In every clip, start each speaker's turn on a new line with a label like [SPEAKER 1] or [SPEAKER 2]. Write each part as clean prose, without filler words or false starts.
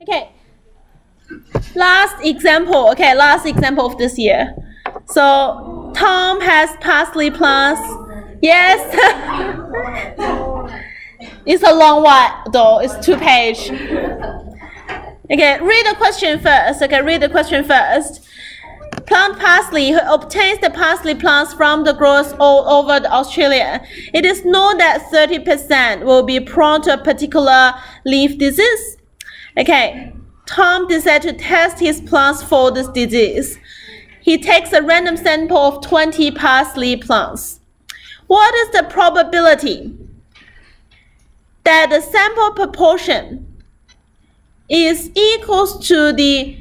[SPEAKER 1] Okay, last example of this year. So Tom has parsley plants. Yes. It's a long one though, it's 2 pages. Okay, read the question first. Plant parsley. Who obtains the parsley plants from the growers all over Australia? It is known that 30% will be prone to a particular leaf disease. Okay, Tom decided to test his plants for this disease. He takes a random sample of 20 parsley plants. What is the probability that the sample proportion is equals to the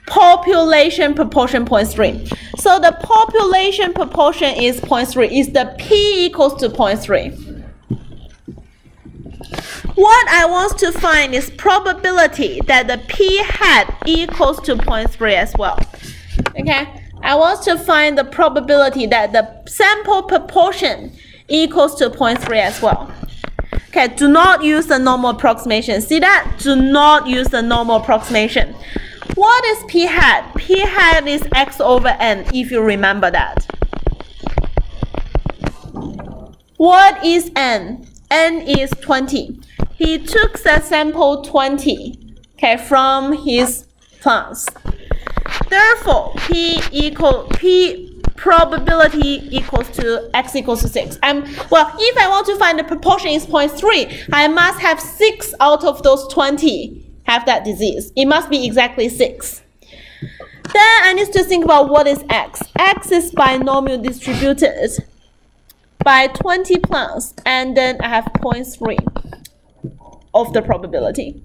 [SPEAKER 1] population proportion 0.3? So the population proportion is 0.3, is the P equals to 0.3. What I want to find is probability that the P hat equals to 0.3 as well. Okay, I want to find the probability that the sample proportion equals to 0.3 as well. Okay, do not use the normal approximation. See that? Do not use the normal approximation. What is P hat? P hat is X over N, if you remember that. What is N? N is 20. He took the sample 20, okay, from his plants. Therefore, P probability equals to X equals to 6. Well, if I want to find the proportion is 0.3, I must have 6 out of those 20 have that disease. It must be exactly 6. Then I need to think about what is X. X is binomial distributed by 20 plants, and then I have 0.3 of the probability.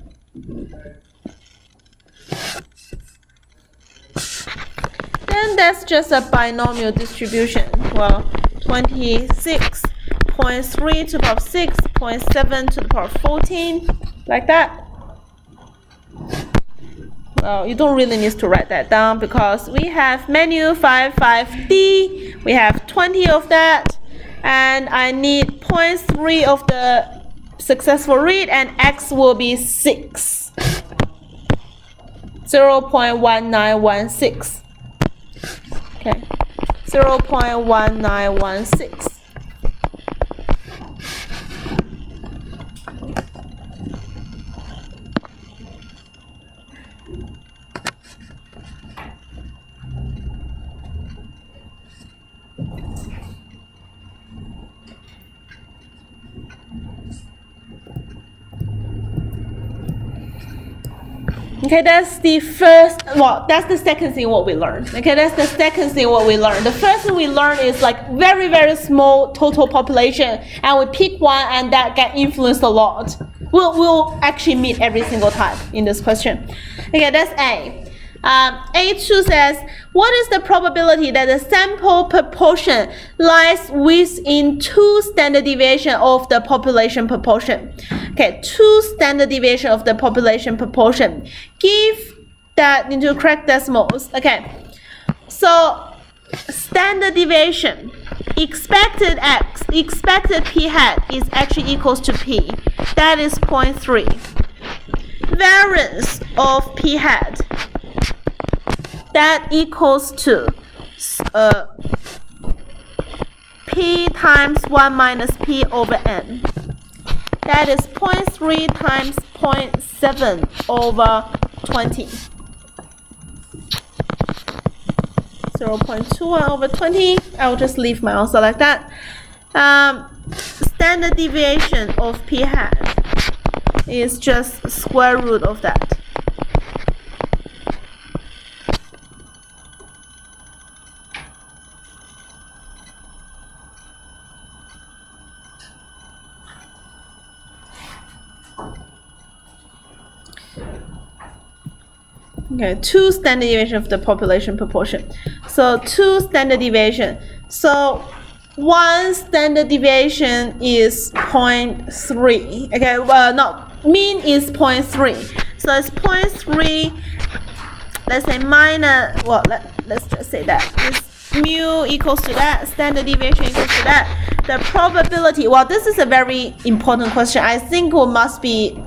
[SPEAKER 1] Then that's just a binomial distribution. Well, 26.3 to the power of 6, 0.7 to the power of 14, like that. Well, you don't really need to write that down because we have menu 55D, we have 20 of that, and I need 0.3 of the successful read, and X will be 6. 0.1916. Okay, 0.1916. Okay, that's the second thing what we learned. Okay, that's the second thing what we learned. The first thing we learned is like very, very small total population, and we pick one and that get influenced a lot. We'll actually meet every single time in this question. Okay, that's A. A2 says, what is the probability that the sample proportion lies within 2 standard deviation of the population proportion? Okay, 2 standard deviation of the population proportion. Give that into correct decimals. Okay, so standard deviation, expected X, expected P hat is actually equals to P. That is 0.3. Variance of P hat, that equals to P times 1 minus P over N. That is 0.3 times 0.7 over 20. 0.21 over 20. I'll just leave my answer like that. Standard deviation of P hat is just square root of that. Okay, 2 standard deviation of the population proportion. So 2 standard deviation. So 1 standard deviation is 0.3. Okay, no, mean is 0.3. So it's 0.3. Let's say minus. Well, let's just say that it's mu equals to that. Standard deviation equals to that. The probability. Well, this is a very important question. I think it must be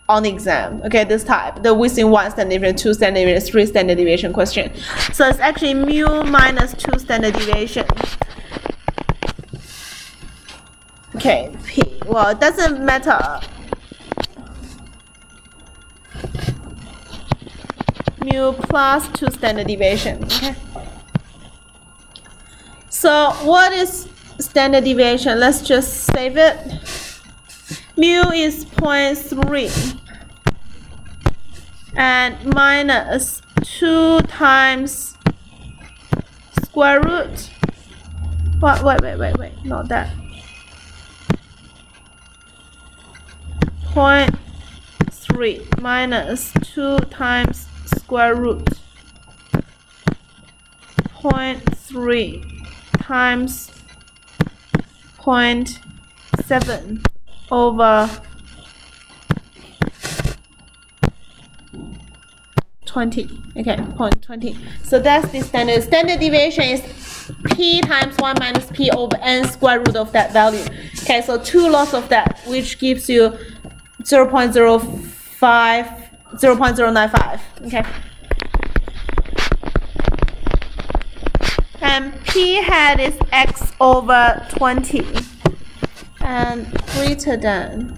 [SPEAKER 1] on the exam. Okay, this type, the within 1 standard deviation, 2 standard deviation, 3 standard deviation question. So it's actually mu minus 2 standard deviation. Okay, P. Well, it doesn't matter. Mu plus 2 standard deviation. Okay. So what is standard deviation? Let's just save it. Mu is 0.3 and minus 2 times square root. What? Wait, not that. 0.3 minus 2 times square root. 0.3 times 0.7 over 20. Okay, 0.20. So that's the standard. Standard deviation is p times 1 minus p over n square root of that value. Okay, so 2 lots of that, which gives you 0.095. Okay. And p hat is x over 20 and greater than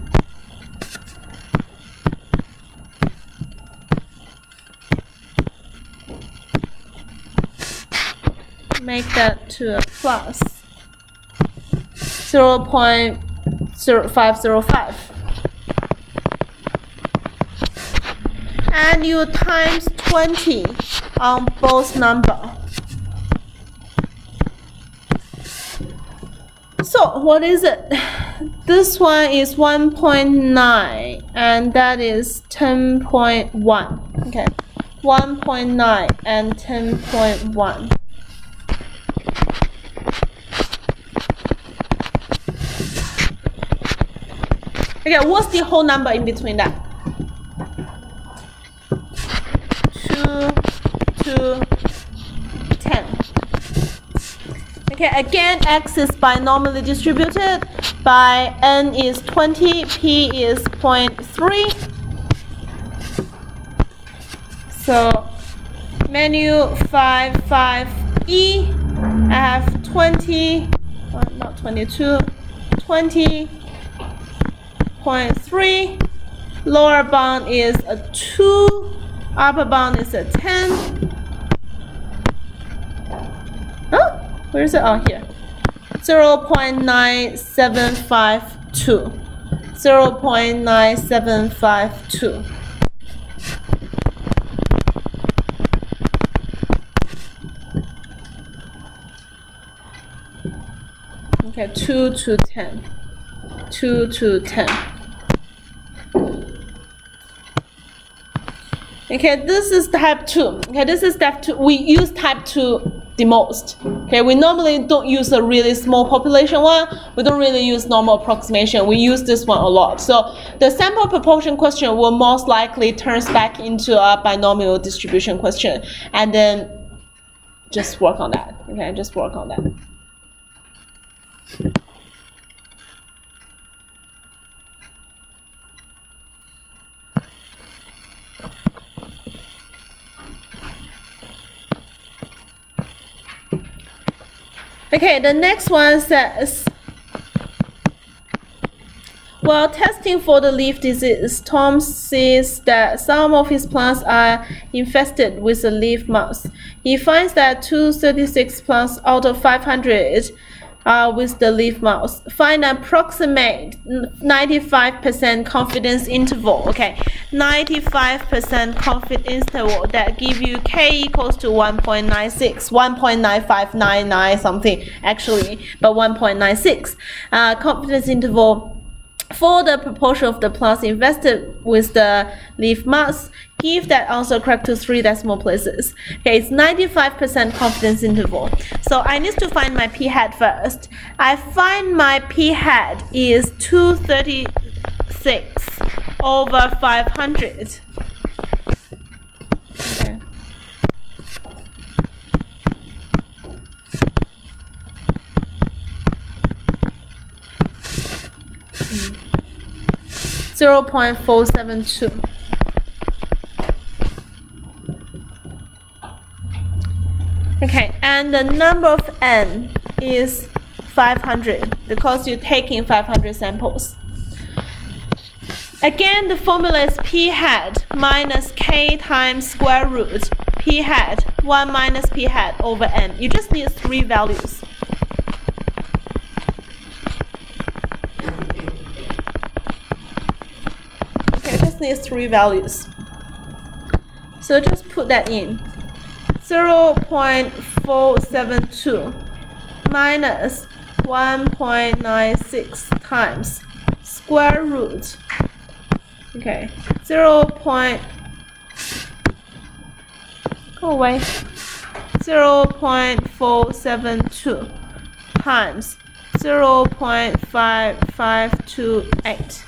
[SPEAKER 1] make that to a plus 0.0505. And you times 20 on both number. So what is it? This one is 1.9 and that is 10.1. Okay, 1.9 and 10.1. Okay, what's the whole number in between that? 2, 10. Okay, again, x is binomially distributed. By n is 20, p is 0.3. So menu 55E, I have 20, not 22, 20.3. Lower bound is a 2, upper bound is a 10. Huh? Where is it? Oh, here. 0.9752. 0.9752. Okay, 2 to 10. 2 to 10. Okay, this is type 2. Okay, this is type 2. We use type 2 the most. Okay, we normally don't use a really small population one. We don't really use normal approximation. We use this one a lot. So the sample proportion question will most likely turn back into a binomial distribution question. And then just work on that. Okay, just work on that. Okay, the next one says, while testing for the leaf disease, Tom sees that some of his plants are infested with a leaf mouse. He finds that 236 plants out of 500 are with the leaf mouse. Find an approximate 95% confidence interval. Okay, 95% confidence interval that give you k equals to 1.96, 1.9599 something actually, but 1.96 confidence interval for the proportion of the plants invested with the leaf mouse. Give that answer correct to 3 decimal places. Okay, it's 95% confidence interval. So I need to find my p hat first. I find my p hat is 236 over 500. Okay. 0.472. Okay, and the number of n is 500 because you're taking 500 samples. Again, the formula is p hat minus k times square root p hat 1 minus p hat over n. You just need 3 values. Okay, just need 3 values. So just put that in. 0.472 minus 1.96 times square root. Okay, 0.472 times 0.5528.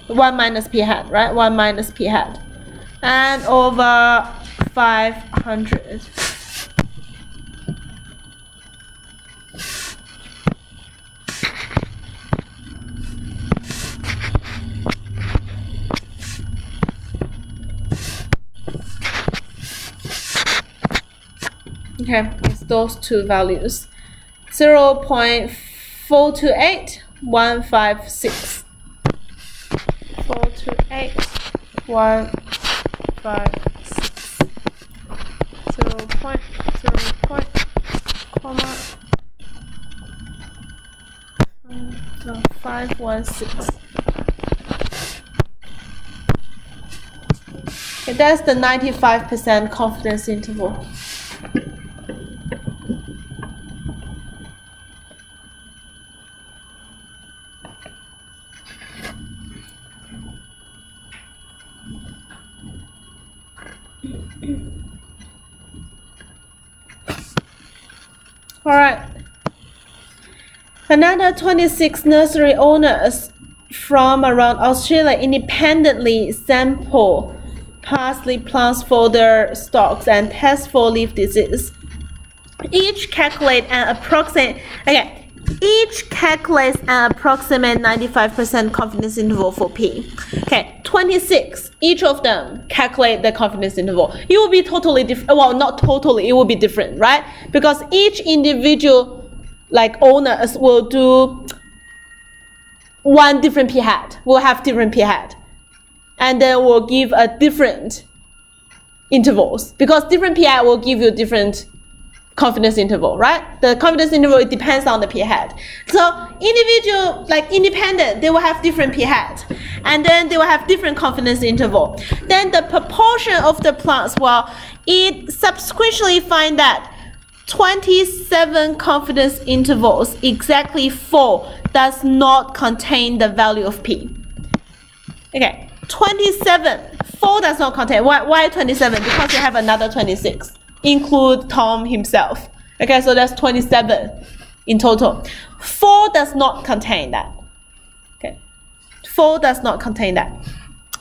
[SPEAKER 1] 1 minus p hat, right? 1 minus p hat. And over 500. Okay, it's those 2 values. 0.428156. 428.156. 516. Okay, that's the 95% confidence interval. All right. Another 26 nursery owners from around Australia independently sample parsley plants for their stalks and test for leaf disease. Each calculates an approximate 95% confidence interval for P. Okay, 26. Each of them calculate the confidence interval. It will be totally different. Well, not totally. It will be different, right? Because each individual owners will do one different p hat. Will have different p hat, and then we'll give a different intervals because different p hat will give you different confidence interval, right? The confidence interval, it depends on the p hat. So individual, independent, they will have different p hat, and then they will have different confidence interval. Then the proportion of the plants, well, it subsequently find that 27 confidence intervals, exactly 4 does not contain the value of p. Okay, 27, 4 does not contain. Why 27? Because you have another 26. Include Tom himself. Okay, so that's 27 in total. 4 does not contain that. Okay, 4 does not contain that.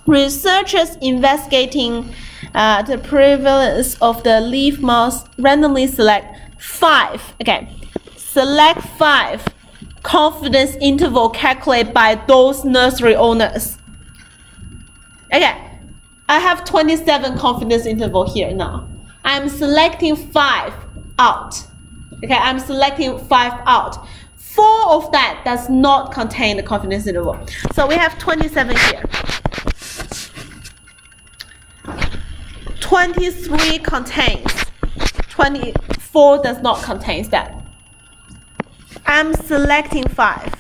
[SPEAKER 1] Researchers investigating the prevalence of the leaf moth randomly select 5. Okay, select 5 confidence interval calculated by those nursery owners. Okay, I have 27 confidence interval here now. I'm selecting 5 out. Okay, I'm selecting 5 out. 4 of that does not contain the confidence interval. So we have 27 here. 23 contains. 24 does not contain that. I'm selecting 5.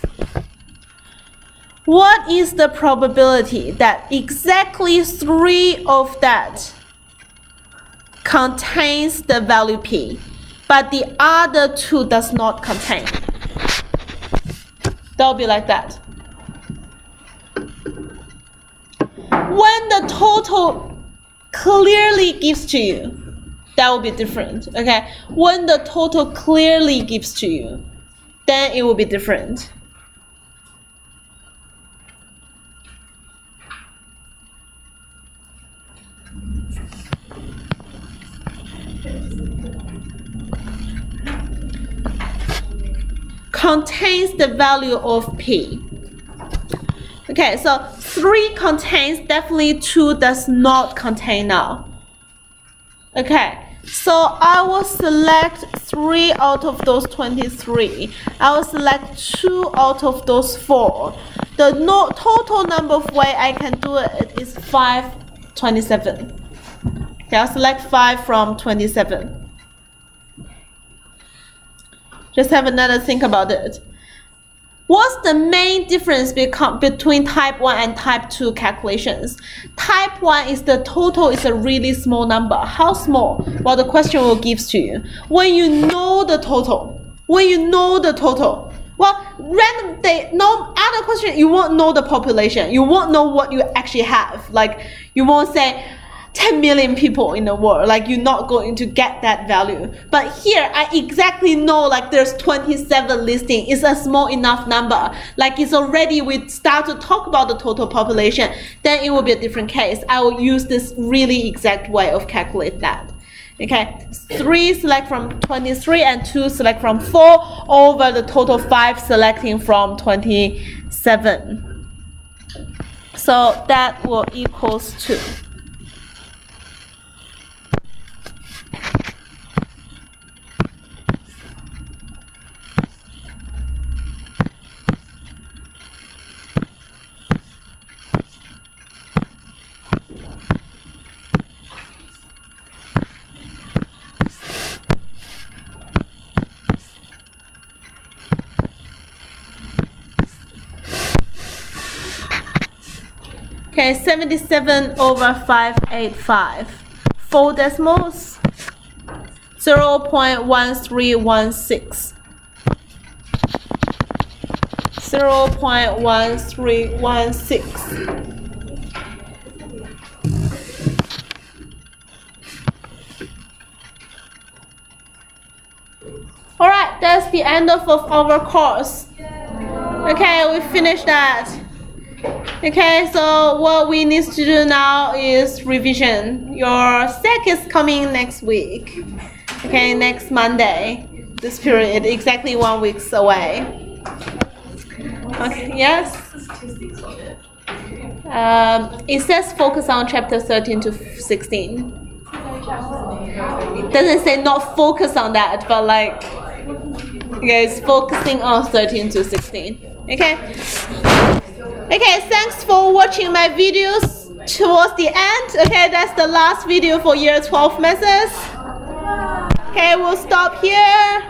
[SPEAKER 1] What is the probability that exactly 3 of that contains the value p, but the other 2 does not contain? That'll be like that. When the total clearly gives to you, that will be different. Okay, when the total clearly gives to you, then it will be different. Contains the value of p. Okay, Okay, so 3 contains definitely, 2 does not contain now. Okay, so I will select 3 out of those 23. I will select 2 out of those 4. The total number of way I can do it is 527. Okay, I'll select 5 from 27. Just have another think about it. What's the main difference between type 1 and type 2 calculations? Type 1 is the total is a really small number. How small? Well, the question will give to you. When you know the total. Well, random day, no other question, you won't know the population. You won't know what you actually have. Like, you won't say 10 million people in the world. Like, you're not going to get that value. But here, I exactly know, like, there's 27 listing. It's a small enough number. Like, it's already, we start to talk about the total population, then it will be a different case. I will use this really exact way of calculate that. Okay, 3 select from 23 and 2 select from 4 over the total 5 selecting from 27. So that will equals 2. Okay, 77 over 585. 4 decimals, 0.1316. 0.1316. Alright, that's the end of our course. Okay, we finished that. Okay, so what we need to do now is revision. Your SEC is coming next week. Okay, next Monday. This period, exactly 1 week away. Okay, yes? It says focus on chapter 13 to 16. It doesn't say not focus on that, but like, okay, it's focusing on 13 to 16. Okay? Okay, thanks for watching my videos towards the end. Okay, that's the last video for year 12 methods. Okay, we'll stop here.